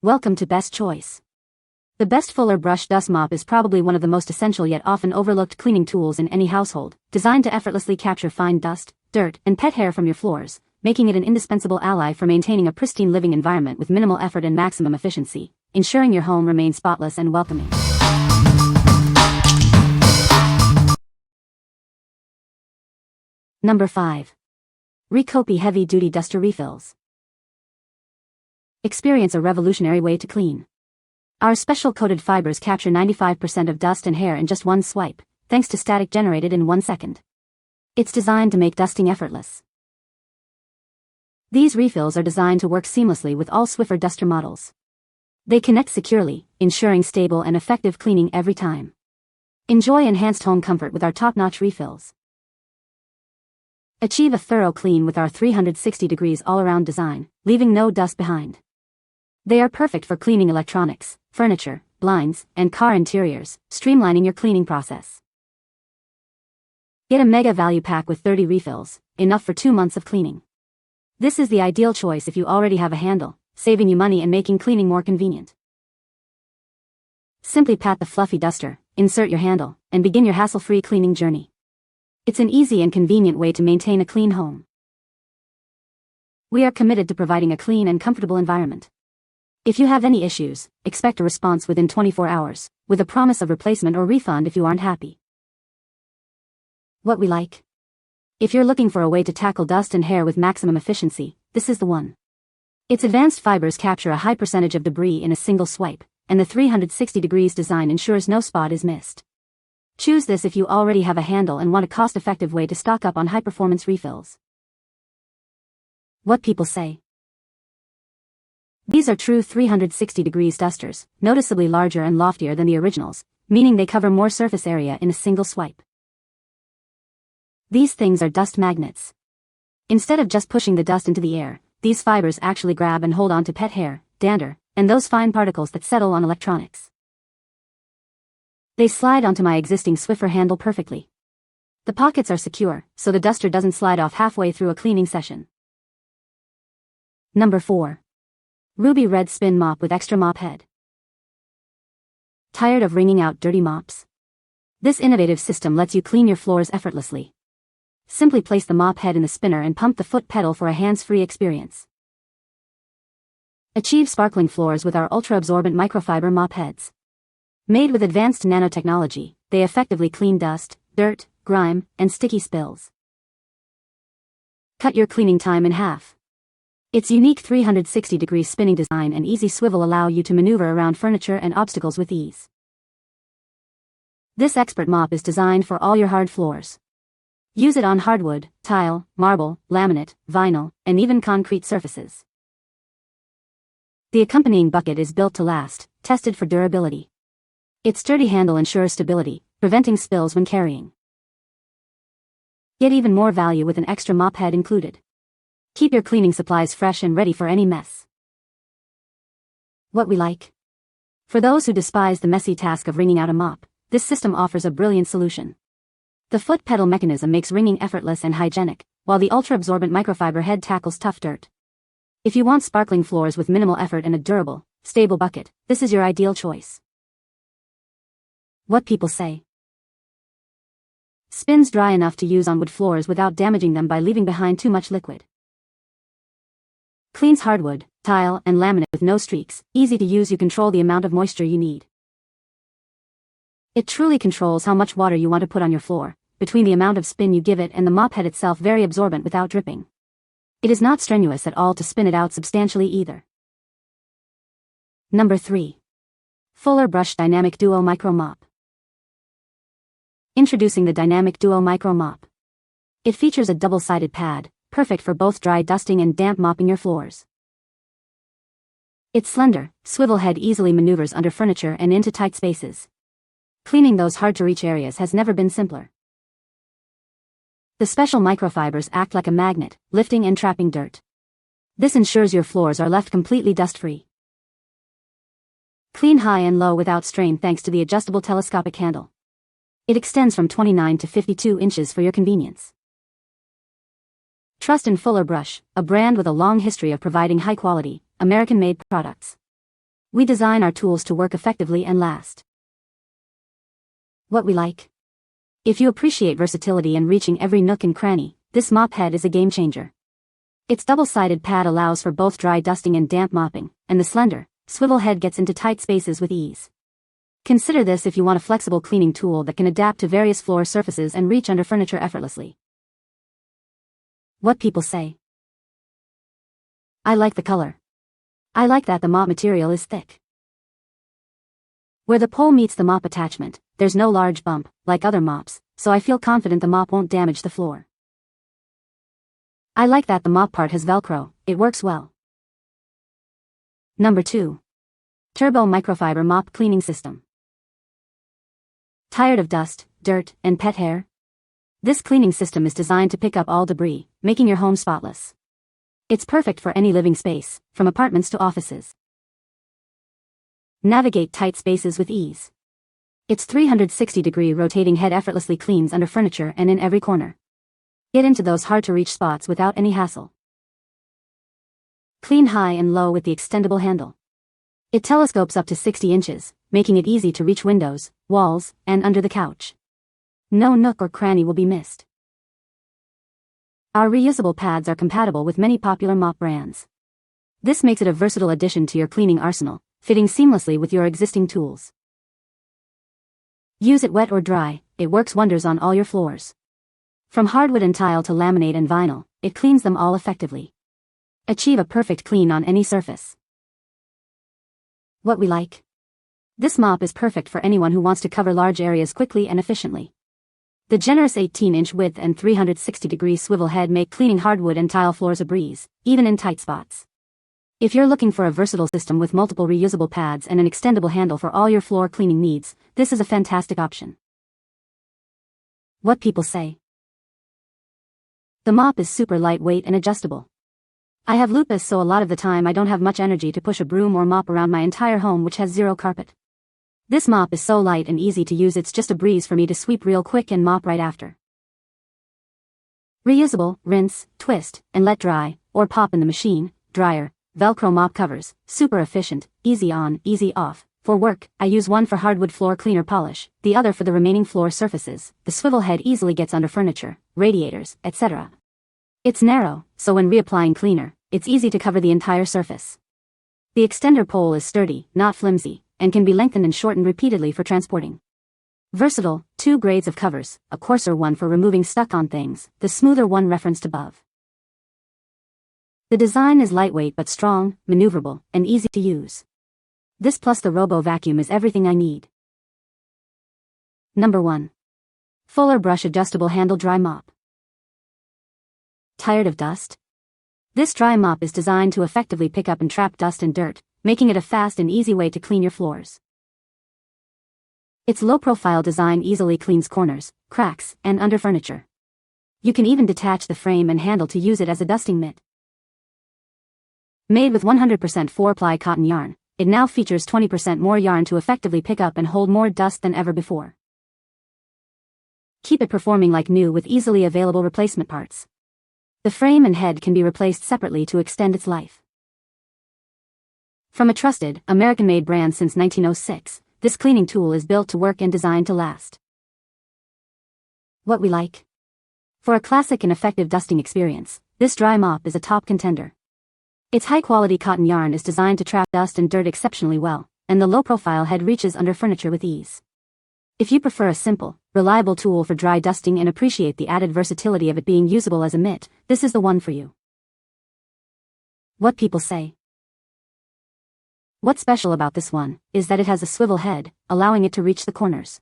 Welcome to Best Choice. The best Fuller Brush Dust Mop is probably one of the most essential yet often overlooked cleaning tools in any household, designed to effortlessly capture fine dust, dirt, and pet hair from your floors, making it an indispensable ally for maintaining a pristine living environment with minimal effort and maximum efficiency, ensuring your home remains spotless and welcoming. Number 5. Rekopi Heavy Duty Duster Refills. Experience a revolutionary way to clean. Our special coated fibers capture 95% of dust and hair in just one swipe, thanks to static generated in 1 second. It's designed to make dusting effortless. These refills are designed to work seamlessly with all Swiffer duster models. They connect securely, ensuring stable and effective cleaning every time. Enjoy enhanced home comfort with our top-notch refills. Achieve a thorough clean with our 360 degrees all-around design, leaving no dust behind. They are perfect for cleaning electronics, furniture, blinds, and car interiors, streamlining your cleaning process. Get a mega value pack with 30 refills, enough for 2 months of cleaning. This is the ideal choice if you already have a handle, saving you money and making cleaning more convenient. Simply pat the fluffy duster, insert your handle, and begin your hassle-free cleaning journey. It's an easy and convenient way to maintain a clean home. We are committed to providing a clean and comfortable environment. If you have any issues, expect a response within 24 hours, with a promise of replacement or refund if you aren't happy. What we like? If you're looking for a way to tackle dust and hair with maximum efficiency, this is the one. Its advanced fibers capture a high percentage of debris in a single swipe, and the 360 degrees design ensures no spot is missed. Choose this if you already have a handle and want a cost-effective way to stock up on high-performance refills. What people say. These are true 360 degrees dusters, noticeably larger and loftier than the originals, meaning they cover more surface area in a single swipe. These things are dust magnets. Instead of just pushing the dust into the air, these fibers actually grab and hold on to pet hair, dander, and those fine particles that settle on electronics. They slide onto my existing Swiffer handle perfectly. The pockets are secure, so the duster doesn't slide off halfway through a cleaning session. Number 4. Ruby Red Spin Mop with Extra Mop Head. Tired of wringing out dirty mops? This innovative system lets you clean your floors effortlessly. Simply place the mop head in the spinner and pump the foot pedal for a hands-free experience. Achieve sparkling floors with our ultra-absorbent microfiber mop heads. Made with advanced nanotechnology, they effectively clean dust, dirt, grime, and sticky spills. Cut your cleaning time in half. Its unique 360-degree spinning design and easy swivel allow you to maneuver around furniture and obstacles with ease. This expert mop is designed for all your hard floors. Use it on hardwood, tile, marble, laminate, vinyl, and even concrete surfaces. The accompanying bucket is built to last, tested for durability. Its sturdy handle ensures stability, preventing spills when carrying. Get even more value with an extra mop head included. Keep your cleaning supplies fresh and ready for any mess. What we like? For those who despise the messy task of wringing out a mop, this system offers a brilliant solution. The foot pedal mechanism makes wringing effortless and hygienic, while the ultra-absorbent microfiber head tackles tough dirt. If you want sparkling floors with minimal effort and a durable, stable bucket, this is your ideal choice. What people say. Spins dry enough to use on wood floors without damaging them by leaving behind too much liquid. Cleans hardwood, tile, and laminate with no streaks, easy to use. You control the amount of moisture you need. It truly controls how much water you want to put on your floor, between the amount of spin you give it and the mop head itself very absorbent without dripping. It is not strenuous at all to spin it out substantially either. Number 3. Fuller Brush Dynamic Duo Micro Mop. Introducing the Dynamic Duo Micro Mop. It features a double-sided pad, perfect for both dry dusting and damp mopping your floors. Its slender, swivel head easily maneuvers under furniture and into tight spaces. Cleaning those hard-to-reach areas has never been simpler. The special microfibers act like a magnet, lifting and trapping dirt. This ensures your floors are left completely dust-free. Clean high and low without strain thanks to the adjustable telescopic handle. It extends from 29 to 52 inches for your convenience. Trust in Fuller Brush, a brand with a long history of providing high-quality, American-made products. We design our tools to work effectively and last. What we like. If you appreciate versatility and reaching every nook and cranny, this mop head is a game changer. Its double-sided pad allows for both dry dusting and damp mopping, and the slender, swivel head gets into tight spaces with ease. Consider this if you want a flexible cleaning tool that can adapt to various floor surfaces and reach under furniture effortlessly. What people say. I like the color. I like that the mop material is thick. Where the pole meets the mop attachment, there's no large bump, like other mops, so I feel confident the mop won't damage the floor. I like that the mop part has Velcro, it works well. Number 2. Turbo Microfiber Mop Cleaning System. Tired of dust, dirt, and pet hair? This cleaning system is designed to pick up all debris, making your home spotless. It's perfect for any living space, from apartments to offices. Navigate tight spaces with ease. Its 360-degree rotating head effortlessly cleans under furniture and in every corner. Get into those hard-to-reach spots without any hassle. Clean high and low with the extendable handle. It telescopes up to 60 inches, making it easy to reach windows, walls, and under the couch. No nook or cranny will be missed. Our reusable pads are compatible with many popular mop brands. This makes it a versatile addition to your cleaning arsenal, fitting seamlessly with your existing tools. Use it wet or dry, it works wonders on all your floors. From hardwood and tile to laminate and vinyl, it cleans them all effectively. Achieve a perfect clean on any surface. What we like. This mop is perfect for anyone who wants to cover large areas quickly and efficiently. The generous 18-inch width and 360-degree swivel head make cleaning hardwood and tile floors a breeze, even in tight spots. If you're looking for a versatile system with multiple reusable pads and an extendable handle for all your floor cleaning needs, this is a fantastic option. What people say. The mop is super lightweight and adjustable. I have lupus, so a lot of the time I don't have much energy to push a broom or mop around my entire home, which has zero carpet. This mop is so light and easy to use, it's just a breeze for me to sweep real quick and mop right after. Reusable, rinse, twist, and let dry, or pop in the machine, dryer, Velcro mop covers, super efficient, easy on, easy off. For work, I use one for hardwood floor cleaner polish, the other for the remaining floor surfaces. The swivel head easily gets under furniture, radiators, etc. It's narrow, so when reapplying cleaner, it's easy to cover the entire surface. The extender pole is sturdy, not flimsy, and can be lengthened and shortened repeatedly for transporting. Versatile, 2 grades of covers, a coarser one for removing stuck-on things, the smoother one referenced above. The design is lightweight but strong, maneuverable, and easy to use. This plus the Robo Vacuum is everything I need. Number 1. Fuller Brush Adjustable Handle Dry Mop. Tired of dust? This dry mop is designed to effectively pick up and trap dust and dirt, making it a fast and easy way to clean your floors. Its low-profile design easily cleans corners, cracks, and under furniture. You can even detach the frame and handle to use it as a dusting mitt. Made with 100% 4-ply cotton yarn, it now features 20% more yarn to effectively pick up and hold more dust than ever before. Keep it performing like new with easily available replacement parts. The frame and head can be replaced separately to extend its life. From a trusted, American-made brand since 1906, this cleaning tool is built to work and designed to last. What we like. For a classic and effective dusting experience, this dry mop is a top contender. Its high-quality cotton yarn is designed to trap dust and dirt exceptionally well, and the low-profile head reaches under furniture with ease. If you prefer a simple, reliable tool for dry dusting and appreciate the added versatility of it being usable as a mitt, this is the one for you. What people say. What's special about this one is that it has a swivel head, allowing it to reach the corners.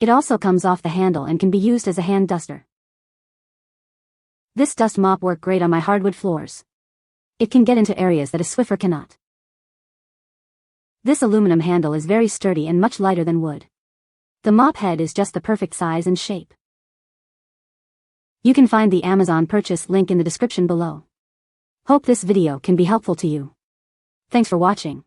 It also comes off the handle and can be used as a hand duster. This dust mop works great on my hardwood floors. It can get into areas that a Swiffer cannot. This aluminum handle is very sturdy and much lighter than wood. The mop head is just the perfect size and shape. You can find the Amazon purchase link in the description below. Hope this video can be helpful to you. Thanks for watching.